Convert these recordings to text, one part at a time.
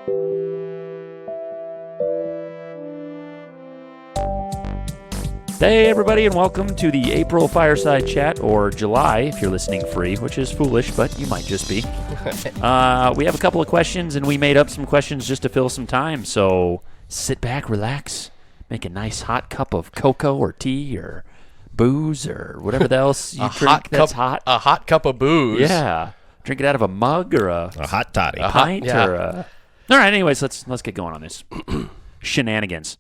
Hey everybody, and welcome to the April Fireside Chat, or July if you're listening free, which is foolish, but you might just be. We have a couple of questions, and we made up some questions just to fill some time, so sit back, relax, make a nice hot cup of cocoa or tea or booze or whatever else you drink that's hot. A hot cup of booze. Yeah. Drink it out of a mug or a hot toddy. A pint or a... All right, anyways, let's get going on this. Shenanigans.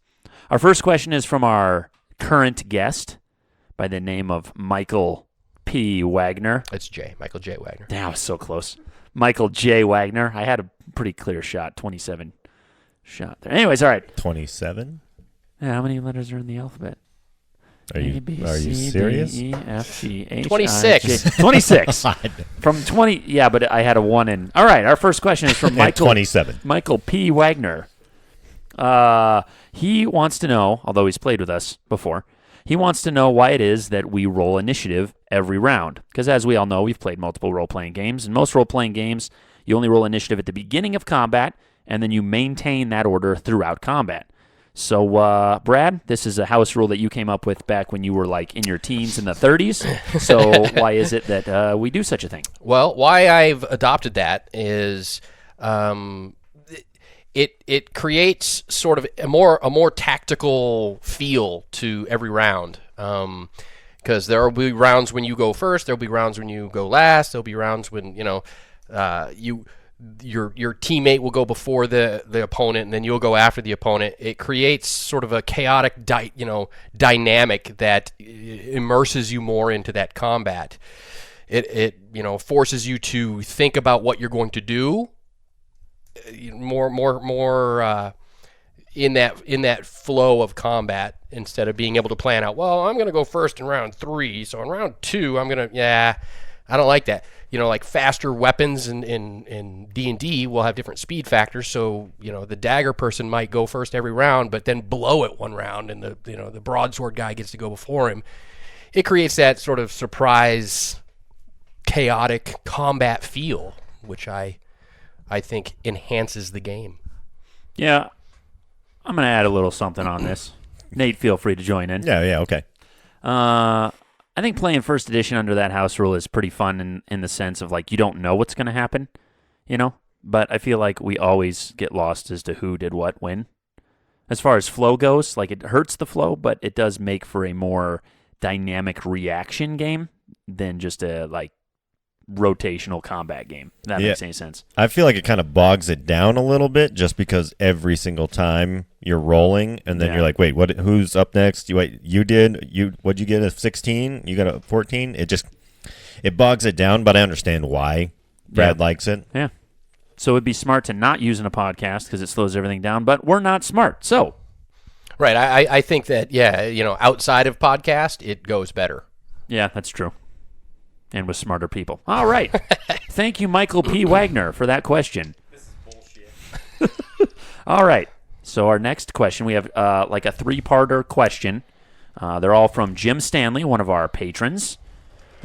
Our first question is from our current guest by the name of Michael P. Wagner. It's Michael J. Wagner. Damn, I was so close. Michael J. Wagner. I had a pretty clear shot, 27 shot there. Anyways, all right. 27? Yeah, how many letters are in the alphabet? Are you serious? D, E, F, G, H, 26. I, J. 26. From 20, yeah, but I had a 1 in. All right, our first question is from Michael. 27. Michael P. Wagner. He wants to know, although he's played with us before, he wants to know why it is that we roll initiative every round. Because as we all know, we've played multiple role-playing games. In most role-playing games, you only roll initiative at the beginning of combat, and then you maintain that order throughout combat. So, Brad, this is a house rule that you came up with back when you were like in your teens in the 30s. So why is it that we do such a thing? Well, why I've adopted that is it creates sort of a more tactical feel to every round. Because there will be rounds when you go first, there'll be rounds when you go last, there'll be rounds when your teammate will go before the opponent, and then you'll go after the opponent. It creates sort of a chaotic dynamic that immerses you more into that combat. It forces you to think about what you're going to do more in that flow of combat, instead of being able to plan out, well, I'm going to go first in round 3, so in round 2 I'm going to, I don't like that. Like faster weapons in D&D will have different speed factors, so the dagger person might go first every round, but then blow it one round, and the broadsword guy gets to go before him. It creates that sort of surprise, chaotic combat feel, which I think enhances the game. Yeah, I'm going to add a little something on this. Nate, feel free to join in. Yeah, okay. I think playing first edition under that house rule is pretty fun in the sense of, like, you don't know what's going to happen, But I feel like we always get lost as to who did what when. As far as flow goes, like, it hurts the flow, but it does make for a more dynamic reaction game than just a, rotational combat game. If that makes any sense. I feel like it kind of bogs it down a little bit, just because every single time you're rolling, and then you're like, wait, who's up next? What'd you get, a 16? You got a 14? It bogs it down, but I understand why Brad likes it. Yeah. So it'd be smart to not use in a podcast because it slows everything down, but we're not smart, so. Right. I think that, outside of podcast, it goes better. Yeah, that's true. And with smarter people. All right. Thank you, Michael P. Wagner, for that question. This is bullshit. All right. So our next question, we have a 3-parter question. They're all from Jim Stanley, one of our patrons.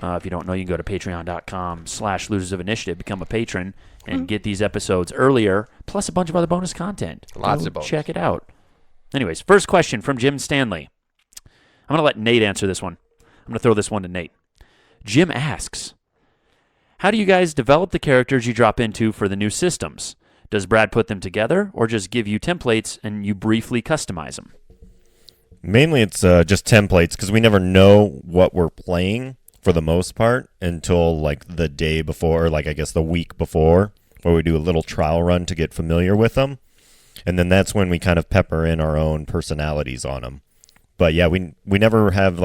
If you don't know, you can go to patreon.com/Losers of Initiative, become a patron, and get these episodes earlier, plus a bunch of other bonus content. Lots of bonus. Check it out. Anyways, first question from Jim Stanley. I'm going to let Nate answer this one. I'm going to throw this one to Nate. Jim asks, how do you guys develop the characters you drop into for the new systems? Does Brad put them together, or just give you templates and you briefly customize them? Mainly it's just templates, because we never know what we're playing for the most part until the day before, I guess the week before, where we do a little trial run to get familiar with them. And then that's when we kind of pepper in our own personalities on them. But yeah, we never have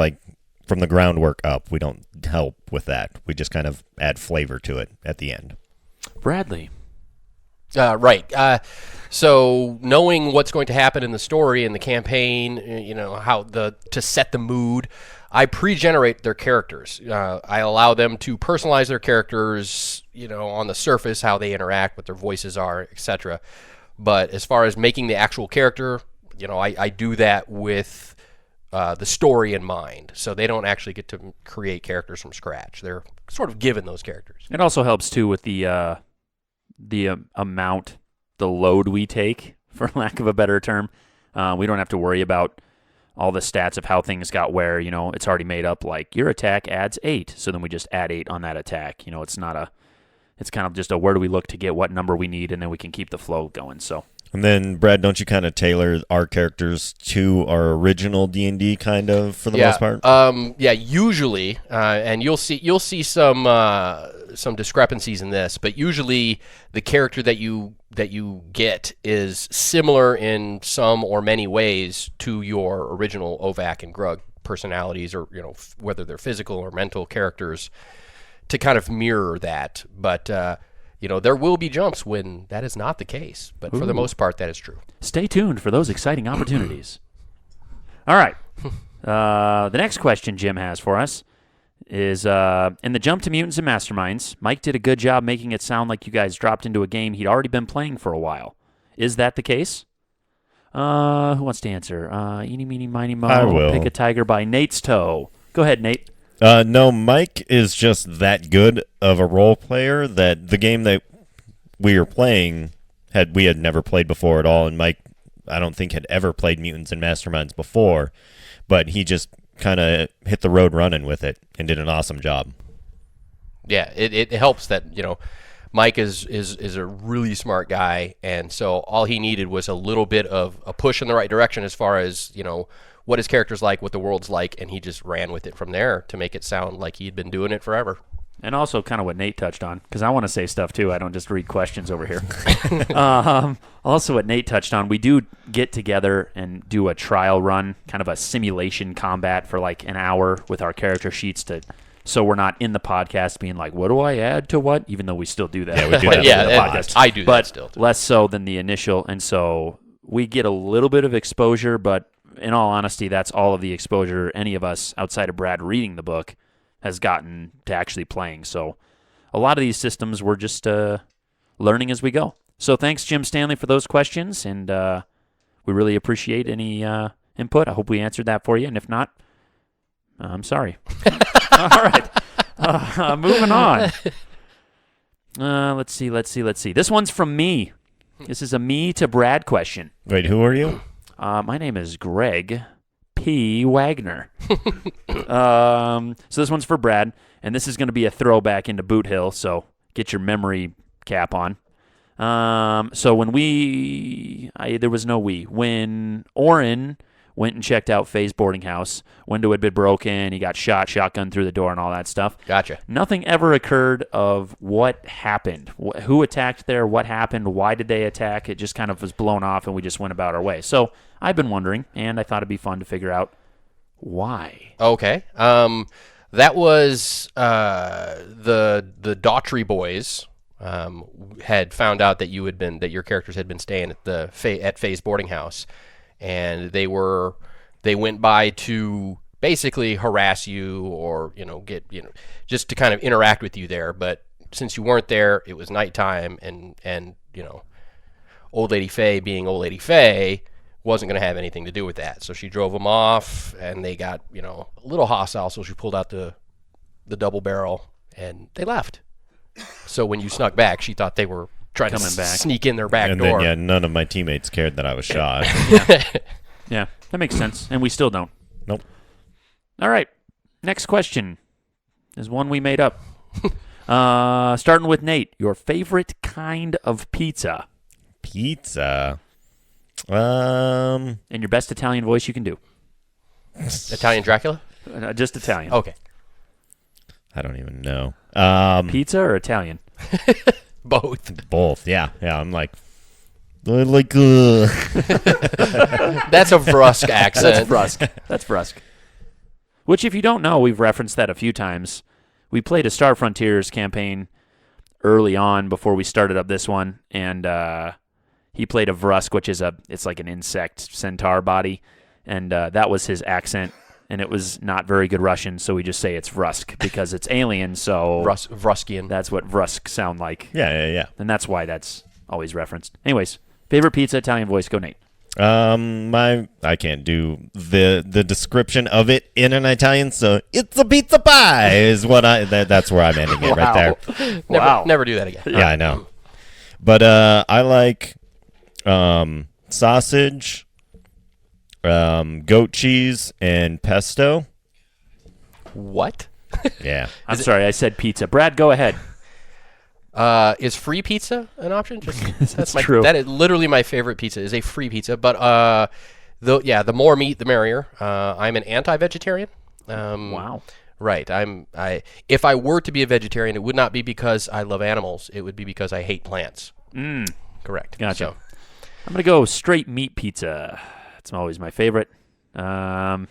from the groundwork up, we don't help with that. We just kind of add flavor to it at the end. Bradley. Right. So knowing what's going to happen in the story and the campaign, to set the mood, I pre-generate their characters. I allow them to personalize their characters, on the surface, how they interact, what their voices are, etc. But as far as making the actual character, I do that with the story in mind, so they don't actually get to create characters from scratch. They're sort of given those characters. It also helps too with the amount the load we take, for lack of a better term. We don't have to worry about all the stats of how things got where, it's already made up, like your attack adds 8. So then we just add 8 on that attack. It's kind of just a where do we look to get what number we need, and then we can keep the flow going. So. And then, Brad, don't you kind of tailor our characters to our original D&D kind of for the most part? Usually, and you'll see some discrepancies in this, but usually the character that you get is similar in some or many ways to your original OVAC and Grug personalities, or whether they're physical or mental characters, to kind of mirror that. But there will be jumps when that is not the case, but for the most part, that is true. Stay tuned for those exciting opportunities. All right. The next question Jim has for us is, in the jump to Mutants and Masterminds, Mike did a good job making it sound like you guys dropped into a game he'd already been playing for a while. Is that the case? Who wants to answer? Eeny, meeny, miny, mo. I will. Pick a tiger by Nate's Toe. Go ahead, Nate. No, Mike is just that good of a role player that the game that we were playing we had never played before at all, and Mike, I don't think, had ever played Mutants and Masterminds before, but he just kind of hit the road running with it and did an awesome job. Yeah, it helps that Mike is a really smart guy, and so all he needed was a little bit of a push in the right direction as far as what his character's like, what the world's like, and he just ran with it from there to make it sound like he'd been doing it forever. And also kind of what Nate touched on, because I want to say stuff too. I don't just read questions over here. Also what Nate touched on, we do get together and do a trial run, kind of a simulation combat for like an hour with our character sheets so we're not in the podcast being like, what do I add to what? Even though we still do that. Yeah, we do that. Yeah, in the podcast. I do that still. But less so than the initial. And so we get a little bit of exposure, but in all honesty, that's all of the exposure any of us outside of Brad reading the book has gotten to actually playing. So a lot of these systems we're just learning as we go. So thanks, Jim Stanley, for those questions, and we really appreciate any input. I hope we answered that for you, and if not, I'm sorry. All right. Moving on. Let's see. This one's from me. This is a me to Brad question. Wait, who are you? My name is Greg P. Wagner. So this one's for Brad, and this is going to be a throwback into Boot Hill, so get your memory cap on. So when when Orin went and checked out Faye's boarding house, window had been broken, he got shot, shotgun through the door and all that stuff. Gotcha. Nothing ever occurred of what happened, who attacked there, what happened, why did they attack. It just kind of was blown off and we just went about our way. So I've been wondering, and I thought it'd be fun to figure out why. Okay. That was the Daughtry boys had found out that that your characters had been staying at Faye's boarding house, and they went by to basically harass you or just to kind of interact with you there. But since you weren't there, it was nighttime, and Old Lady Faye, being Old Lady Faye, wasn't going to have anything to do with that. So she drove them off, and they got a little hostile. So she pulled out the double barrel, and they left. So when you snuck back, she thought they were trying to sneak in their back door. And then, none of my teammates cared that I was shot. Yeah, that makes sense. And we still don't. Nope. All right. Next question is one we made up. Starting with Nate. Your favorite kind of pizza? Pizza? In your best Italian voice you can do. Italian Dracula? Just Italian. Okay. I don't even know. Pizza or Italian? Both, yeah. I'm like... That's a Brusk accent. That's Brusk. Which, if you don't know, we've referenced that a few times. We played a Star Frontiers campaign early on before we started up this one, and he played a Vrusk, which is it's like an insect centaur body, and that was his accent, and it was not very good Russian, so we just say it's Vrusk because it's alien, so Vruskian. That's what Vrusk sound like. Yeah. And that's why that's always referenced. Anyways, favorite pizza, Italian voice, go Nate. I can't do the description of it in an Italian, so it's a pizza pie is what that's where I'm ending it right there. Never do that again. Yeah, I know. But I like Sausage, goat cheese, and pesto. What? Yeah. I'm sorry, I said pizza. Brad, go ahead. Is free pizza an option? That's true. That is literally my favorite pizza. Is a free pizza, but the more meat, the merrier. I'm an anti-vegetarian. Wow. Right. If I were to be a vegetarian, it would not be because I love animals. It would be because I hate plants. Correct. Gotcha. So, I'm going to go straight meat pizza. It's always my favorite. Bunch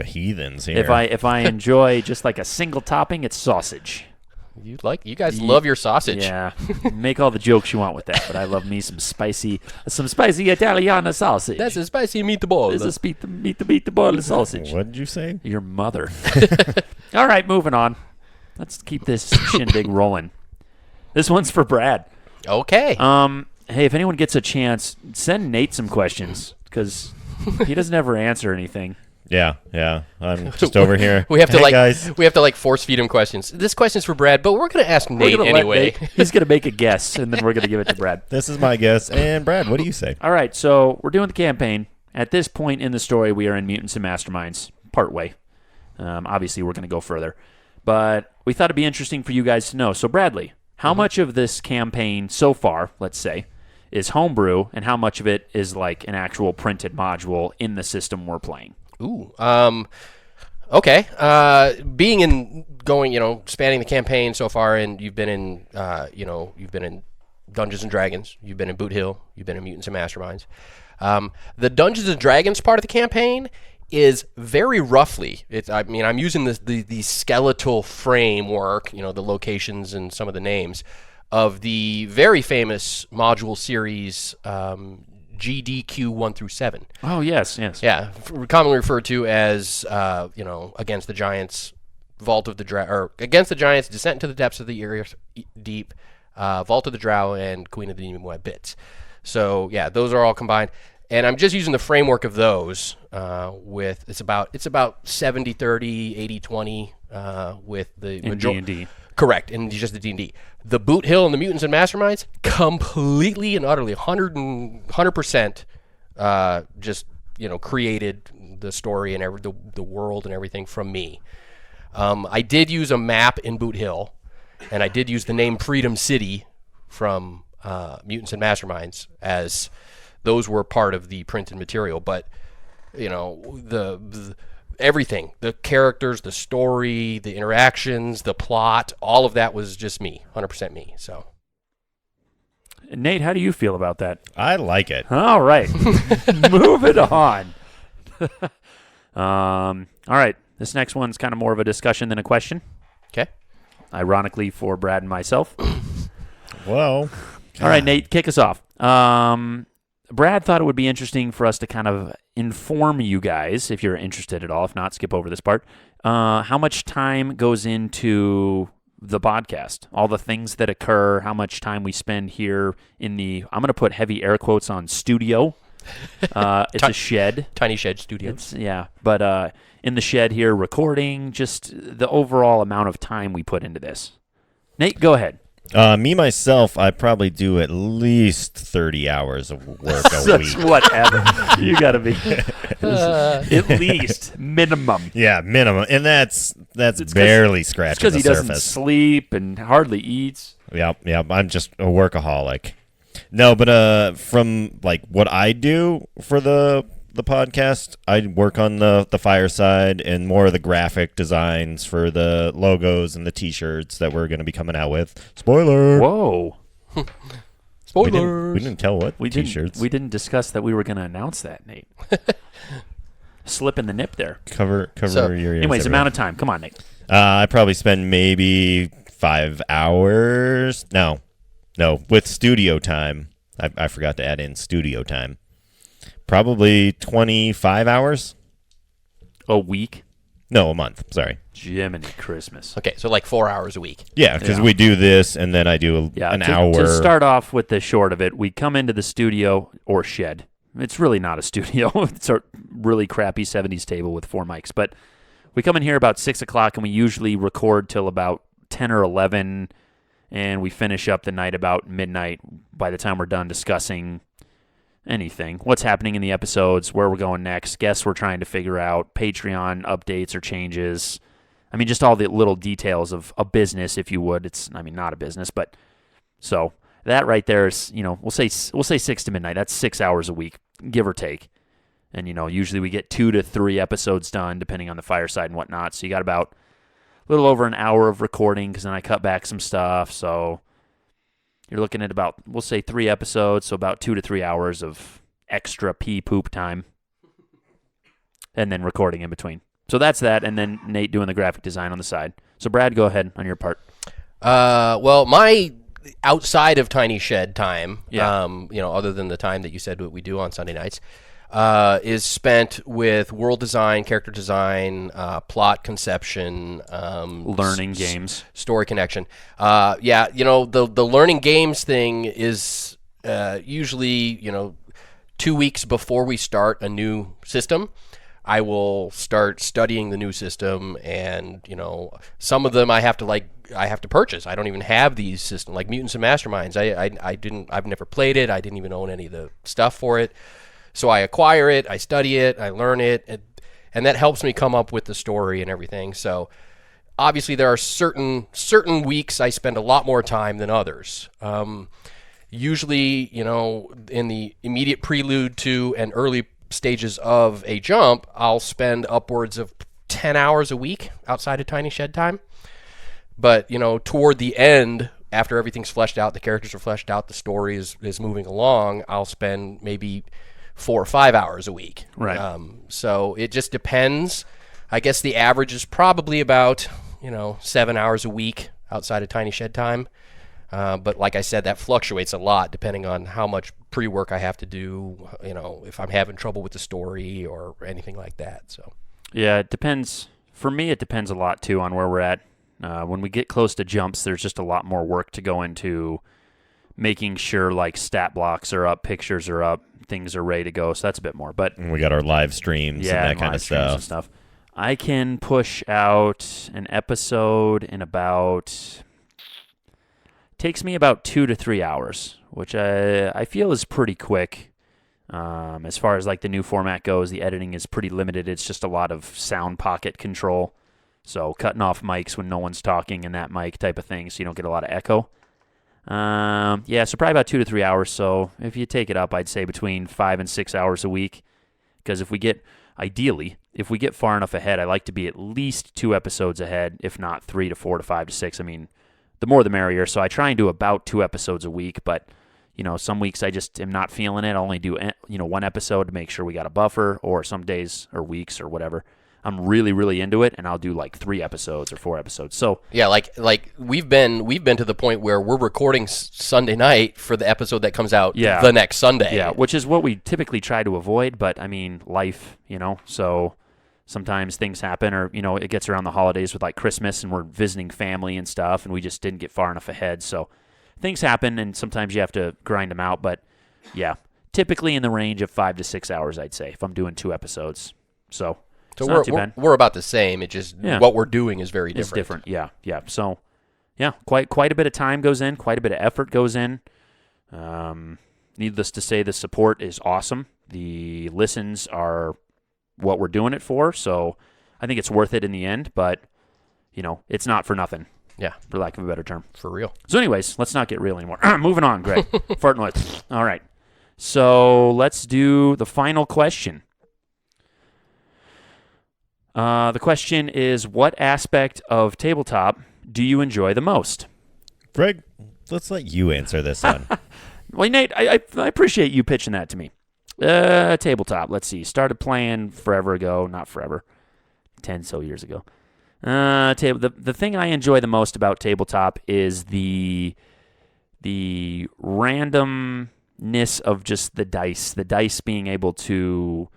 of heathens here. If I enjoy just like a single topping, it's sausage. you guys love your sausage. Yeah. Make all the jokes you want with that, but I love me some spicy Italiana sausage. That's a spicy meatball. This is meatball sausage. What did you say? Your mother. All right, moving on. Let's keep this shindig rolling. This one's for Brad. Okay. Hey, if anyone gets a chance, send Nate some questions because he doesn't ever answer anything. Yeah. I'm just over here. We have to Hey, guys. we have to force feed him questions. This question's for Brad, but we're gonna ask Nate We're gonna let anyway. Nate- he's going to make a guess, and then we're going to give it to Brad. This is my guess. And Brad, what do you say? All right, so we're doing the campaign. At this point in the story, we are in Mutants and Masterminds, part way. Obviously, we're going to go further. But we thought it'd be interesting for you guys to know. So, Bradley, how much of this campaign so far, let's say, is homebrew, and how much of it is like an actual printed module in the system we're playing? Ooh. Okay. Spanning the campaign so far, and you've been in Dungeons and Dragons, you've been in Boot Hill, you've been in Mutants and Masterminds. The Dungeons and Dragons part of the campaign is very roughly. I'm using the skeletal framework, the locations and some of the names of the very famous module series. GDQ 1 through 7. Oh, yes. Yeah, commonly referred to as, Against the Giants, Against the Giants, Descent into the Depths of the Earth Deep, Vault of the Drow, and Queen of the Demon Web Bits. So, yeah, those are all combined. And I'm just using the framework of those it's about 70-30, 80-20 with the In D&D. Correct, and just the D&D. The Boot Hill and the Mutants and Masterminds, completely and utterly, 100%, created the story and the world and everything from me. I did use a map in Boot Hill, and I did use the name Freedom City from Mutants and Masterminds, as those were part of the printed material. But, the everything, the characters, the story, the interactions, the plot, all of that was just me, 100% me. So, Nate, how do you feel about that? I like it. All right. Moving on. All right. This next one's kind of more of a discussion than a question. Okay. Ironically for Brad and myself. Well. All right, Nate, kick us off. Brad thought it would be interesting for us to kind of inform you guys, if you're interested at all. If not, skip over this part. How much time goes into the podcast? All the things that occur, how much time we spend here in the, I'm going to put heavy air quotes on studio. It's a shed. Tiny Shed Studios. But in the shed here recording, just the overall amount of time we put into this. Nate, go ahead. Me, myself, I probably do at least 30 hours of work a week. Whatever. You got to be at least minimum. Yeah, minimum. And that's It's barely scratching because the he doesn't surface. sleep and hardly eats. Yep. I'm just a workaholic. No, but from like what I do for the podcast, I work on the Fireside and more of the graphic designs for the logos and the T-shirts that we're going to be coming out with. Spoiler! Whoa. Spoilers. We didn't tell what We T-shirts. didn't discuss that we were going to announce that, Nate. Slip in the nip there. Cover So, your ears. Anyways, everyone. amount of time. Come on, Nate. I probably spend maybe 5 hours. No, with studio time. I forgot to add in studio time. Probably 25 hours. A week? No, a month. Sorry. Jiminy Christmas. Okay, so 4 hours a week. Yeah, because Yeah. we do this and then I do an hour. To start off with the short of it, we come into the studio or shed. It's really not a studio. It's a really crappy 70s table with 4 mics. But we come in here about 6 o'clock and we usually record till about 10 or 11. And we finish up the night about midnight by the time we're done discussing anything. What's happening in the episodes, where we're going next, guests we're trying to figure out, Patreon updates or changes. I mean, just all the little details of a business, if you would. It's, I mean, not a business, but so that right there is, we'll say 6 to midnight. That's 6 hours a week, give or take. And, usually we get 2 to 3 episodes done, depending on the Fireside and whatnot. So you got about a little over an hour of recording, because then I cut back some stuff. So you're looking at about, we'll say 3 episodes, so about 2 to 3 hours of extra pee poop time, and then recording in between. So that's that, and then Nate doing the graphic design on the side. So Brad, go ahead on your part. Well, my outside of Tiny Shed time, Yeah. other than the time that you said what we do on Sunday nights, is spent with world design, character design, plot conception, Learning games. story connection. The learning games thing is usually 2 weeks before we start a new system. I will start studying the new system, and some of them I have to purchase. I don't even have these systems, like Mutants and Masterminds. I've never played it. I didn't even own any of the stuff for it. So I acquire it, I study it, I learn it, and that helps me come up with the story and everything. So obviously there are certain weeks I spend a lot more time than others. Usually, in the immediate prelude to and early stages of a jump, I'll spend upwards of 10 hours a week outside of Tiny Shed time. But, toward the end, after everything's fleshed out, the characters are fleshed out, the story is moving along, I'll spend maybe 4 or 5 hours a week. Right. So it just depends. I guess the average is probably about, 7 hours a week outside of Tiny Shed time. But like I said, that fluctuates a lot depending on how much pre-work I have to do, if I'm having trouble with the story or anything like that. So Yeah, it depends. For me, it depends a lot, too, on where we're at. When we get close to jumps, there's just a lot more work to go into making sure, like, stat blocks are up, pictures are up, things are ready to go. So that's a bit more. But And we got our live streams and that kind live of streams and stuff. I can push out an episode in about... Takes me about 2 to 3 hours, which I feel is pretty quick. As far as like the new format goes, the editing is pretty limited. It's just a lot of sound pocket control. So cutting off mics when no one's talking in that mic type of thing, so you don't get a lot of echo. So probably about 2 to 3 hours. So if you take it up, I'd say between 5 and 6 hours a week. Because if we get far enough ahead, I like to be at least 2 episodes ahead, if not 3 to 4 to 5 to 6. I mean, the more the merrier. So I try and do about 2 episodes a week, but some weeks I just am not feeling it. I'll only do 1 episode to make sure we got a buffer, or some days or weeks or whatever I'm really, really into it, and I'll do like 3 episodes or 4 episodes. So yeah, like we've been to the point where we're recording Sunday night for the episode that comes out the next Sunday. Yeah, which is what we typically try to avoid, but I mean, life, so sometimes things happen, or, it gets around the holidays with like Christmas and we're visiting family and stuff, and we just didn't get far enough ahead. So things happen, and sometimes you have to grind them out. But yeah, typically in the range of 5 to 6 hours, I'd say, if I'm doing 2 episodes. So it's not too bad. We're about the same. It just, what we're doing is very different. It's different, yeah. So yeah, quite a bit of time goes in, quite a bit of effort goes in. Needless to say, the support is awesome. The listens are what we're doing it for, so I think it's worth it in the end, but it's not for nothing. Yeah, for lack of a better term. For real. So anyways, let's not get real anymore. Moving on, Greg. Fart noise. All right. So let's do the final question. The question is, what aspect of tabletop do you enjoy the most? Greg, let's let you answer this one. Well, Nate, I appreciate you pitching that to me. Tabletop. Let's see. Started playing forever ago. Not forever. 10 so years ago. The thing I enjoy the most about tabletop is the randomness of just the dice. The dice being able to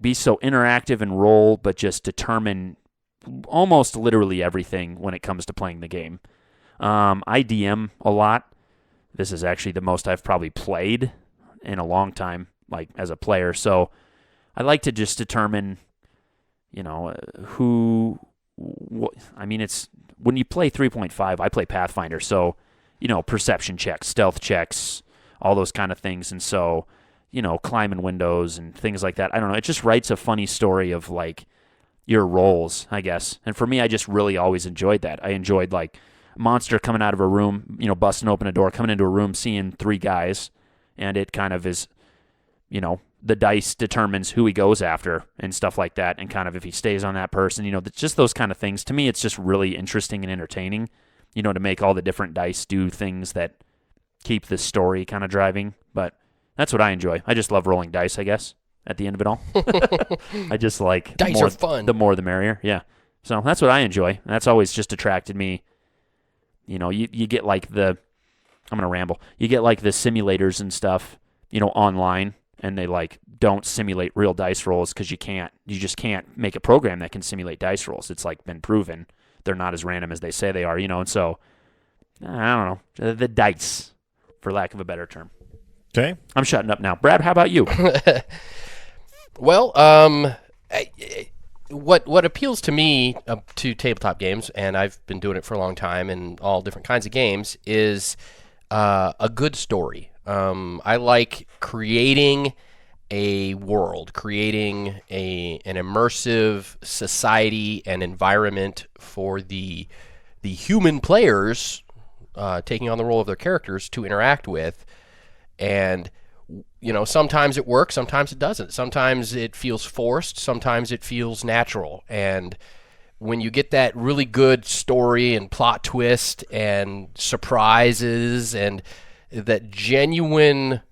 be so interactive and roll, but just determine almost literally everything when it comes to playing the game. I DM a lot. This is actually the most I've probably played in a long time, as a player. So I like to just determine, it's when you play 3.5, I play Pathfinder. So, perception checks, stealth checks, all those kind of things. And so, climbing windows and things like that. I don't know. It just writes a funny story of like your roles, I guess. And for me, I just really always enjoyed that. I enjoyed like a monster coming out of a room, busting open a door, coming into a room, seeing 3 guys, and it kind of is, the dice determines who he goes after and stuff like that, and kind of if he stays on that person, just those kind of things. To me, it's just really interesting and entertaining, to make all the different dice do things that keep the story kind of driving. But that's what I enjoy. I just love rolling dice, I guess, at the end of it all. I just like Dice are fun. The more the merrier, yeah. So that's what I enjoy. That's always just attracted me. You get like I'm going to ramble. You get like the simulators and stuff, online, and they like don't simulate real dice rolls because you just can't make a program that can simulate dice rolls. It's like been proven they're not as random as they say they are, and so I don't know, the dice, for lack of a better term. Okay. I'm shutting up now. Brad, how about you? Well, what appeals to me to tabletop games, and I've been doing it for a long time in all different kinds of games, is a good story. I like creating a world, creating an immersive society and environment for the human players taking on the role of their characters to interact with. And sometimes it works, sometimes it doesn't. Sometimes it feels forced, sometimes it feels natural. And when you get that really good story and plot twist and surprises and that genuine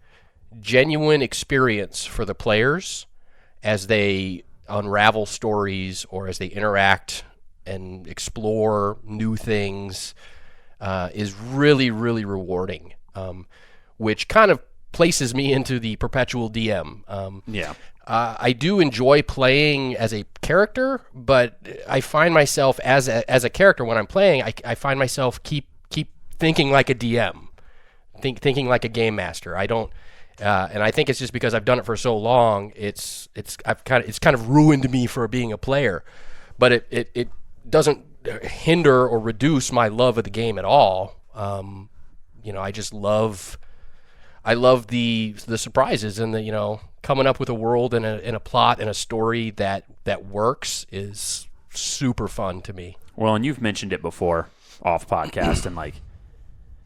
experience for the players as they unravel stories or as they interact and explore new things, is really, really rewarding, which kind of places me into the perpetual DM. Yeah. I do enjoy playing as a character, but I find myself as a character when I'm playing, I find myself keep thinking like a DM, thinking like a game master. I don't, and I think it's just because I've done it for so long. It's kind of ruined me for being a player, but it doesn't hinder or reduce my love of the game at all. I just love. I love the surprises and the coming up with a world and a plot and a story that works is super fun to me. Well, and you've mentioned it before off podcast, and like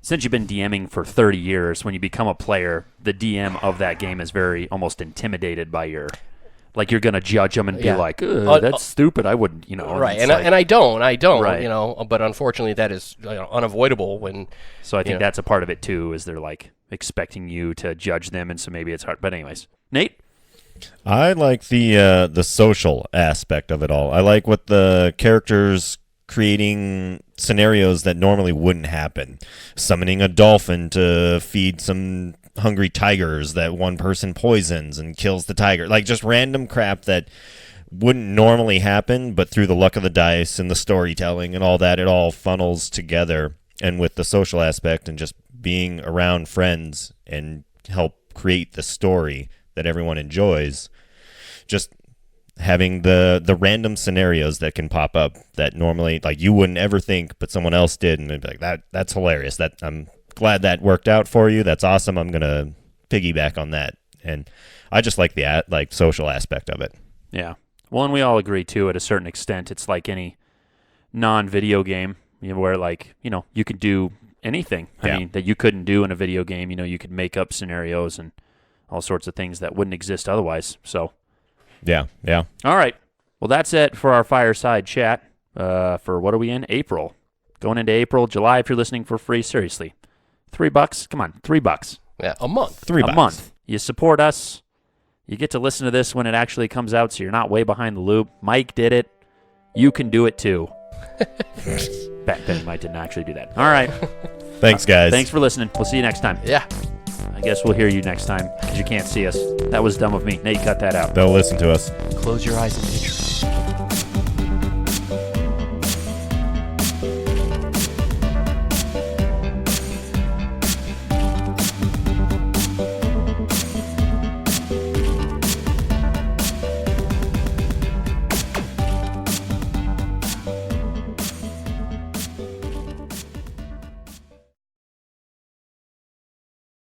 since you've been DMing for 30 years, when you become a player, the DM of that game is very almost intimidated by you're going to judge them and be like, that's stupid. I wouldn't, Right, and I don't, Right. but unfortunately that is unavoidable when. So I think that's a part of it too, is they're like expecting you to judge them, and so maybe it's hard. But anyways, Nate? I like the social aspect of it all. I like what the characters creating scenarios that normally wouldn't happen. Summoning a dolphin to feed some hungry tigers that one person poisons and kills the tiger. Like just random crap that wouldn't normally happen, but through the luck of the dice and the storytelling and all that, it all funnels together. And with the social aspect and just being around friends and help create the story that everyone enjoys, just having the random scenarios that can pop up that normally like you wouldn't ever think, but someone else did, and they'd be like, that's hilarious. That I'm glad that worked out for you. That's awesome. I'm gonna piggyback on that. And I just like the social aspect of it. Yeah. Well, and we all agree too, at a certain extent, it's like any non-video game, where like, you could do anything. I mean, that you couldn't do in a video game. You could make up scenarios and all sorts of things that wouldn't exist otherwise. So, yeah. All right. Well, that's it for our Fireside chat for what are we in? April. Going into April, July, if you're listening for free. Seriously. $3? Come on, $3. Yeah, a month. $3. A month. You support us. You get to listen to this when it actually comes out, so you're not way behind the loop. Mike did it. You can do it too. Back then, Mike didn't actually do that. All right. Thanks, guys. Thanks for listening. We'll see you next time. Yeah. I guess we'll hear you next time because you can't see us. That was dumb of me. Nate, cut that out. They'll listen to us. Close your eyes and picture.